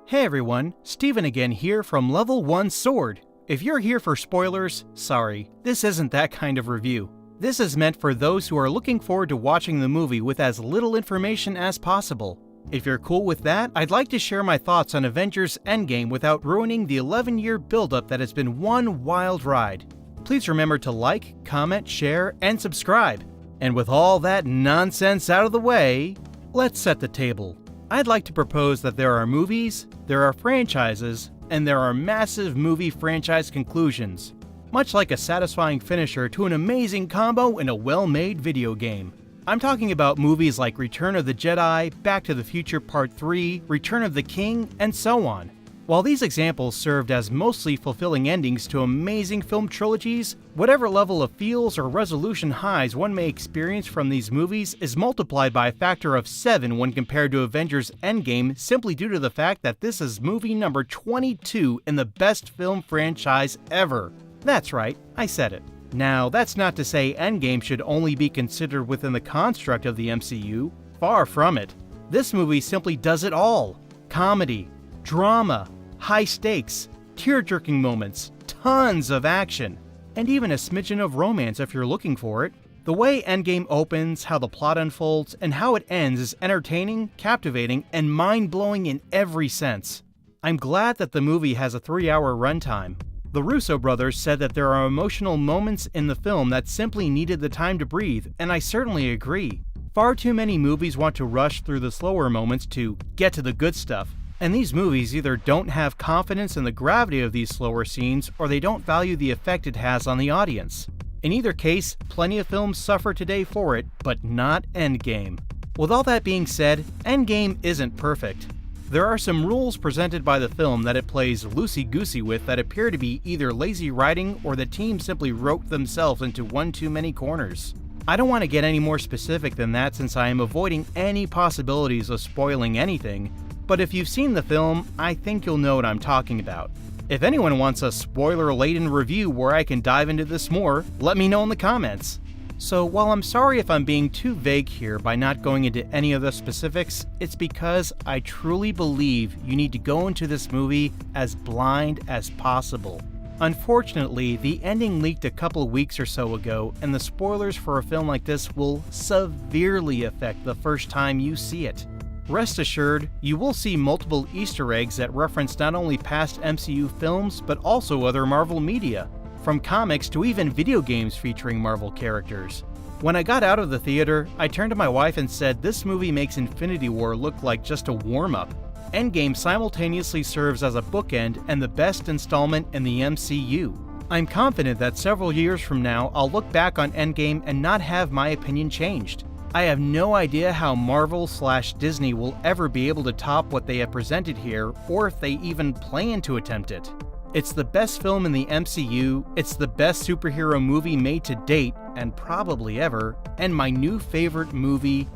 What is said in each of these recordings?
Hey everyone, Steven again here from Level 1 Sword. If you're here for spoilers, sorry, this isn't that kind of review. This is meant for those who are looking forward to watching the movie with as little information as possible. If you're cool with that, I'd like to share my thoughts on Avengers Endgame without ruining the 11-year build-up that has been one wild ride. Please remember to like, comment, share, and subscribe. And with all that nonsense out of the way, let's set the table. I'd like to propose that there are movies, there are franchises, and there are massive movie franchise conclusions, much like a satisfying finisher to an amazing combo in a well-made video game. I'm talking about movies like Return of the Jedi, Back to the Future Part 3, Return of the King, and so on. While these examples served as mostly fulfilling endings to amazing film trilogies, whatever level of feels or resolution highs one may experience from these movies is multiplied by a factor of 7 when compared to Avengers Endgame simply due to the fact that this is movie number 22 in the best film franchise ever. That's right, I said it. Now, that's not to say Endgame should only be considered within the construct of the MCU. Far from it. This movie simply does it all. Comedy, drama, high stakes, tear-jerking moments, tons of action, and even a smidgen of romance if you're looking for it. The way Endgame opens, how the plot unfolds, and how it ends is entertaining, captivating, and mind-blowing in every sense. I'm glad that the movie has a 3-hour runtime. The Russo brothers said that there are emotional moments in the film that simply needed the time to breathe, and I certainly agree. Far too many movies want to rush through the slower moments to get to the good stuff. And these movies either don't have confidence in the gravity of these slower scenes, or they don't value the effect it has on the audience. In either case, plenty of films suffer today for it, but not Endgame. With all that being said, Endgame isn't perfect. There are some rules presented by the film that it plays loosey-goosey with that appear to be either lazy writing or the team simply wrote themselves into one too many corners. I don't want to get any more specific than that since I am avoiding any possibilities of spoiling anything, but if you've seen the film, I think you'll know what I'm talking about. If anyone wants a spoiler-laden review where I can dive into this more, let me know in the comments. So while I'm sorry if I'm being too vague here by not going into any of the specifics, it's because I truly believe you need to go into this movie as blind as possible. Unfortunately, the ending leaked a couple of weeks or so ago, and the spoilers for a film like this will severely affect the first time you see it. Rest assured, you will see multiple Easter eggs that reference not only past MCU films, but also other Marvel media, from comics to even video games featuring Marvel characters. When I got out of the theater, I turned to my wife and said this movie makes Infinity War look like just a warm-up. Endgame simultaneously serves as a bookend and the best installment in the MCU. I'm confident that several years from now, I'll look back on Endgame and not have my opinion changed. I have no idea how Marvel/Disney will ever be able to top what they have presented here, or if they even plan to attempt it. It's the best film in the MCU, it's the best superhero movie made to date, and probably ever, and my new favorite movie,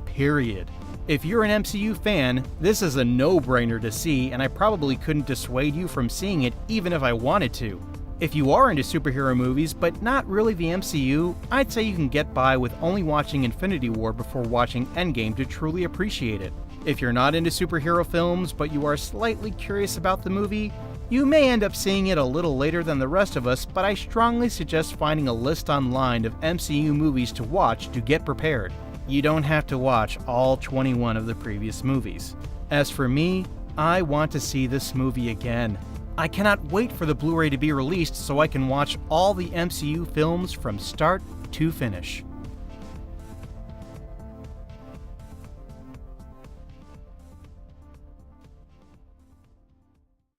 period. If you're an MCU fan, this is a no-brainer to see, and I probably couldn't dissuade you from seeing it even if I wanted to. If you are into superhero movies, but not really the MCU, I'd say you can get by with only watching Infinity War before watching Endgame to truly appreciate it. If you're not into superhero films, but you are slightly curious about the movie, you may end up seeing it a little later than the rest of us, but I strongly suggest finding a list online of MCU movies to watch to get prepared. You don't have to watch all 21 of the previous movies. As for me, I want to see this movie again. I cannot wait for the Blu-ray to be released so I can watch all the MCU films from start to finish.